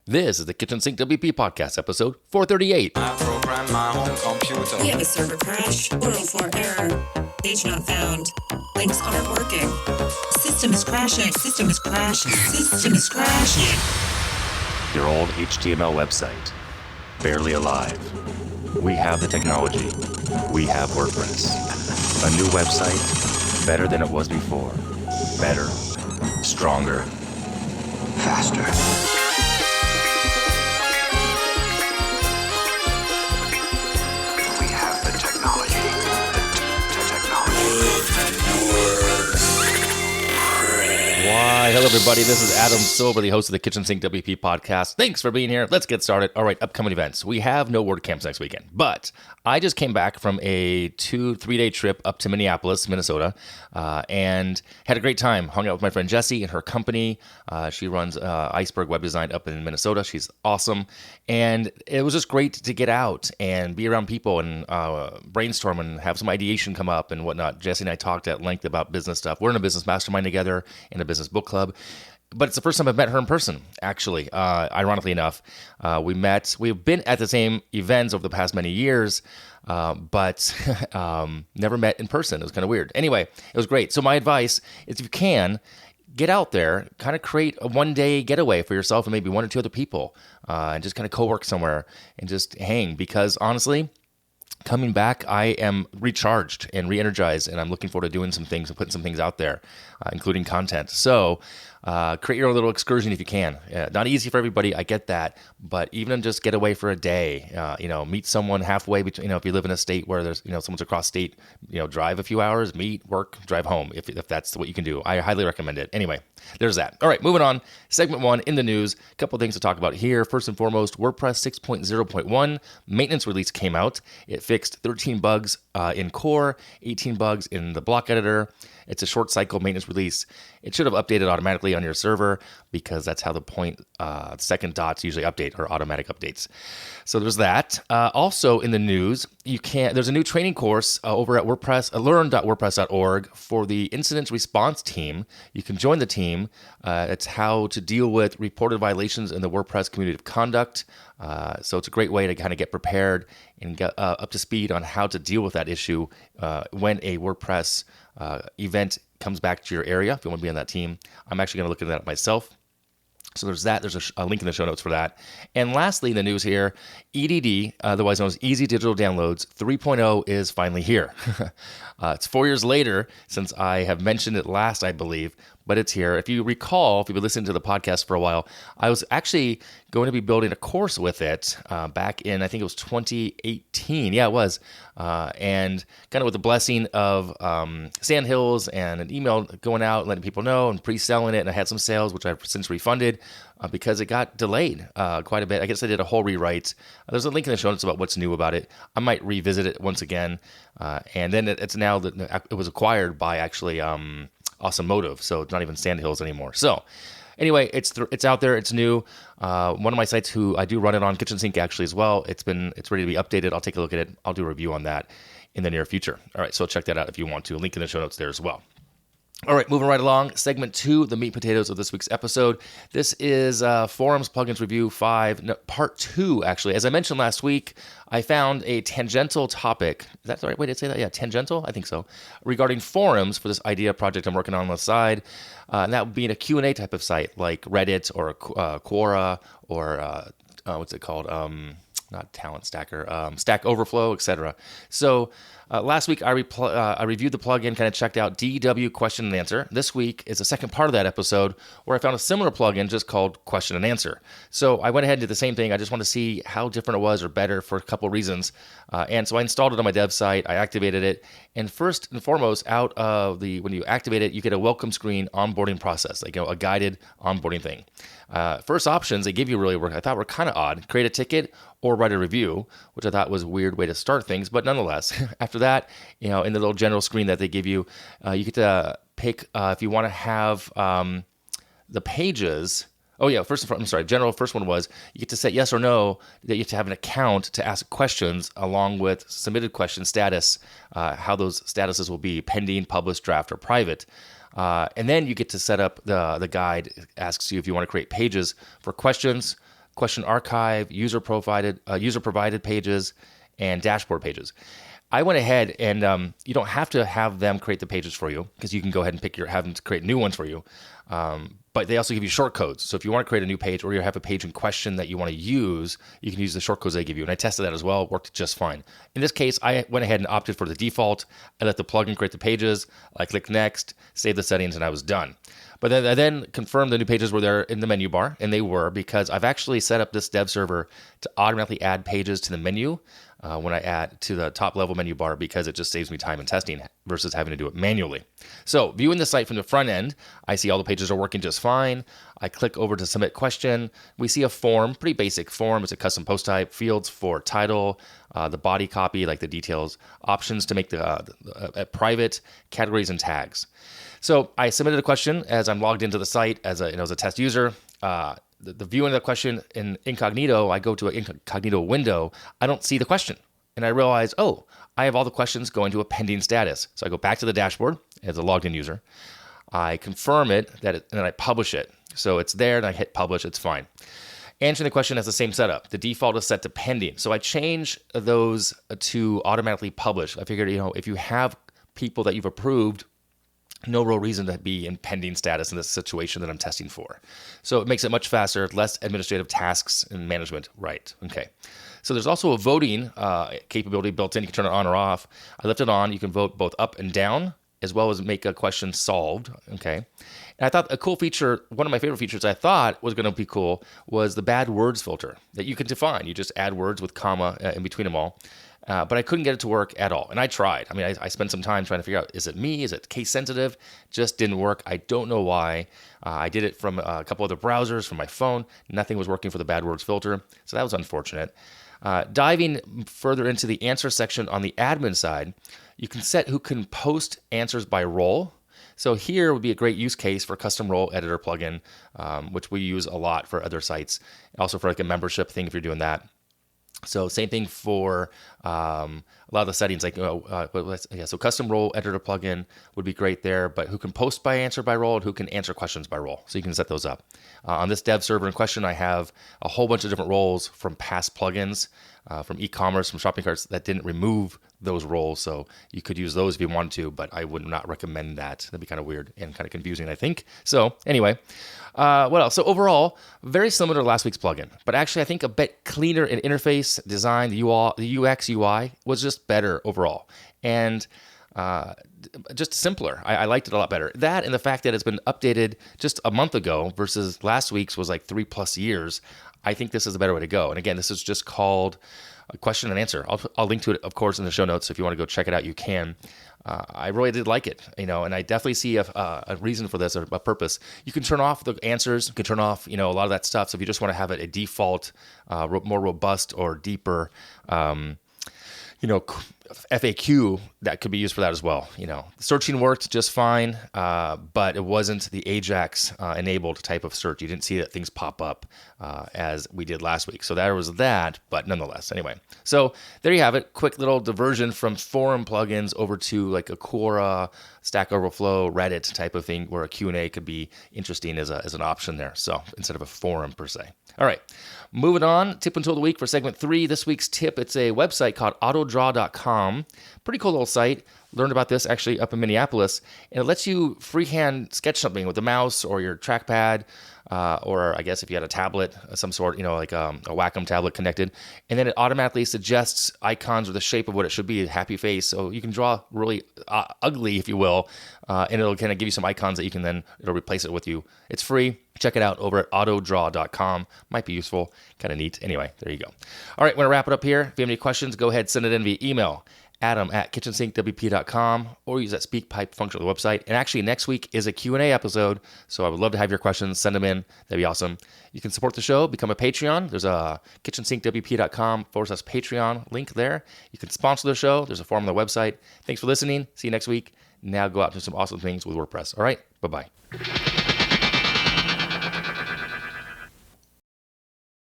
This is the Kitchen Sink WP podcast, episode 438. I program my home computer. We have a server crash. 404 error. Page not found. Links aren't working. System is crashing. System is crashing. System is crashing. Your old HTML website. Barely alive. We have the technology. We have WordPress. A new website. Better than it was before. Better. Stronger. Faster. We have the technology. Why, hello everybody, this is Adam Silver, the host of the Kitchen Sink WP podcast. Thanks for being here. Let's get started. All right, upcoming events. We have no WordCamps next weekend, but I just came back from a 2-3 day trip up to Minneapolis, Minnesota, and had a great time. Hung out with my friend Jessie and her company. She runs Iceberg Web Design up in Minnesota. She's awesome, and it was just great to get out and be around people and brainstorm and have some ideation come up and whatnot. Jessie and I talked at length about business stuff. We're in a business mastermind together in a business book club. But it's the first time I've met her in person, actually. Ironically enough, we've been at the same events over the past many years, but never met in person. It was kind of weird. Anyway, it was great. So my advice is if you can, get out there, kind of create a one-day getaway for yourself and maybe one or two other people, and just kind of co-work somewhere and just hang. Because honestly, coming back, I am recharged and re-energized, and I'm looking forward to doing some things and putting some things out there, including content. So create your own little excursion if you can. Not easy for everybody, I get that, but even just get away for a day. Meet someone halfway between. If you live in a state where there's someone's across state, drive a few hours, meet, work, drive home. If that's what you can do, I highly recommend it. Anyway, there's that. All right, moving on. Segment 1 in the news. A couple of things to talk about here. First and foremost, WordPress 6.0.1 maintenance release came out. It fixed 13 bugs in core, 18 bugs in the block editor. It's a short cycle maintenance release. It should have updated automatically on your server because that's how the second dots usually update, or automatic updates. So there's that. Also in the news, there's a new training course over at WordPress, learn.wordpress.org for the incident response team. You can join the team. It's how to deal with reported violations in the WordPress community of conduct. So it's a great way to kind of get prepared and get up to speed on how to deal with that issue when a WordPress event comes back to your area. If you want to be on that team, I'm actually going to look at that myself. So there's that. There's a link in the show notes for that. And lastly, in the news here, EDD, otherwise known as Easy Digital Downloads 3.0, is finally here. It's 4 years later since I have mentioned it last, I believe, but it's here. If you recall, if you've been listening to the podcast for a while, I was actually going to be building a course with it back in, I think it was 2018. Yeah, it was. And kind of with the blessing of Sandhills and an email going out, letting people know and pre-selling it. And I had some sales, which I've since refunded because it got delayed quite a bit. I guess I did a whole rewrite. There's a link in the show notes about what's new about it. I might revisit it once again. And then it's now that it was acquired by actually Awesome Motive. So it's not even Sandhills anymore. So anyway, it's out there. It's new. One of my sites who I do run it on, Kitchen Sink actually as well. It's ready to be updated. I'll take a look at it. I'll do a review on that in the near future. All right, so check that out if you want to. Link in the show notes there as well. All right, moving right along. Segment 2, the meat and potatoes of this week's episode. This is Forums Plugins Review 5, Part 2, actually. As I mentioned last week, I found a tangential topic. Is that the right way to say that? Yeah, tangential? I think so. Regarding forums for this idea project I'm working on the side. And that would be in a Q&A type of site like Reddit or Quora or what's it called? Not Talent Stacker, Stack Overflow, etc. So last week I reviewed the plugin, kind of checked out DW Question and Answer. This week is the second part of that episode where I found a similar plugin just called Question and Answer. So I went ahead and did the same thing. I just wanted to see how different it was or better for a couple of reasons. And so I installed it on my dev site. I activated it. And first and foremost, when you activate it, you get a welcome screen onboarding process, like a guided onboarding thing. First options they give you I thought were kind of odd. Create a ticket or write a review, which I thought was a weird way to start things. But nonetheless, after that, in the little general screen that they give you, you get to pick if you want to have the pages. Oh yeah, first one was you get to set yes or no, that you have to have an account to ask questions along with submitted question status, how those statuses will be pending, published, draft, or private. And then you get to set up the guide. It asks you if you want to create pages for questions, question archive, user provided pages, and dashboard pages. I went ahead and you don't have to have them create the pages for you, because you can go ahead and have them to create new ones for you. But they also give you short codes. So if you want to create a new page, or you have a page in question that you want to use, you can use the short codes they give you. And I tested that as well. It worked just fine. In this case, I went ahead and opted for the default. I let the plugin create the pages. I clicked next, saved the settings, and I was done. But then I then confirmed the new pages were there in the menu bar, and they were, because I've actually set up this dev server to automatically add pages to the menu when I add to the top level menu bar, because it just saves me time in testing versus having to do it manually. So viewing the site from the front end, I see all the pages are working just fine. I click over to submit question. We see a form, pretty basic form. It's a custom post type, fields for title, the body copy, like the details, options to make the private, categories, and tags. So I submitted a question as I'm logged into the site as a test user. The viewing of the question in incognito, I go to an incognito window. I don't see the question. And I realize, I have all the questions going to a pending status. So I go back to the dashboard as a logged in user. I confirm it, and then I publish it. So it's there, and I hit publish. It's fine. Answering the question has the same setup. The default is set to pending. So I change those to automatically publish. I figured, if you have people that you've approved, no real reason to be in pending status in this situation that I'm testing for. So it makes it much faster, less administrative tasks and management. Right. Okay. So there's also a voting capability built in. You can turn it on or off. I left it on. You can vote both up and down, as well as make a question solved. Okay. And I thought a cool feature, one of my favorite features I thought was going to be cool, was the bad words filter that you can define. You just add words with comma in between them all. But I couldn't get it to work at all. And I tried. I mean, I spent some time trying to figure out, is it me? Is it case sensitive? Just didn't work. I don't know why. I did it from a couple other browsers, from my phone. Nothing was working for the bad words filter. So that was unfortunate. Diving further into the answer section on the admin side, you can set who can post answers by role. So here would be a great use case for custom role editor plugin, which we use a lot for other sites. Also for like a membership thing if you're doing that. So same thing for a lot of the settings, like so custom role editor plugin would be great there. But who can post by answer by role, and who can answer questions by role? So you can set those up. On this dev server in question, I have a whole bunch of different roles from past plugins, from e-commerce, from shopping carts that didn't remove those roles. So you could use those if you wanted to, but I would not recommend that. That'd be kind of weird and kind of confusing, I think. So anyway, what else? So overall, very similar to last week's plugin, but actually I think a bit cleaner in interface design. The UX UI was just better overall, and just simpler. I liked it a lot better. That and the fact that it's been updated just a month ago versus last week's was like 3+ years. I think this is a better way to go. And again, this is just called a question and answer. I'll link to it, of course, in the show notes. If you want to go check it out, you can. I really did like it, and I definitely see a reason for this, or a purpose. You can turn off the answers. You can turn off, a lot of that stuff. So if you just want to have it a default, more robust or deeper, FAQ, that could be used for that as well. Searching worked just fine, but it wasn't the Ajax enabled type of search. You didn't see that things pop up as we did last week. So there was that, but nonetheless, anyway. So there you have it. Quick little diversion from forum plugins over to like a Quora, Stack Overflow, Reddit type of thing, where a Q&A could be interesting as an option there. So instead of a forum per se. All right, moving on. Tip and tool of the week for segment 3. This week's tip, it's a website called Autodraw.com. Pretty cool little site. Learned about this actually up in Minneapolis, and it lets you freehand sketch something with a mouse or your trackpad, or I guess if you had a tablet of some sort, like a Wacom tablet connected, and then it automatically suggests icons or the shape of what it should be, a happy face. So you can draw really ugly, if you will, and it'll kind of give you some icons that you can then, it'll replace it with you. It's free. Check it out over at autodraw.com. Might be useful, kind of neat. Anyway, there you go. All right, I'm going to wrap it up here. If you have any questions, go ahead, send it in via email, adam@KitchensinkWP.com, or use that SpeakPipe function on the website. And actually, next week is a Q&A episode, so I would love to have your questions. Send them in. That'd be awesome. You can support the show, become a Patreon. There's a KitchensinkWP.com/Patreon link there. You can sponsor the show. There's a form on the website. Thanks for listening. See you next week. Now go out and do some awesome things with WordPress. All right, bye-bye.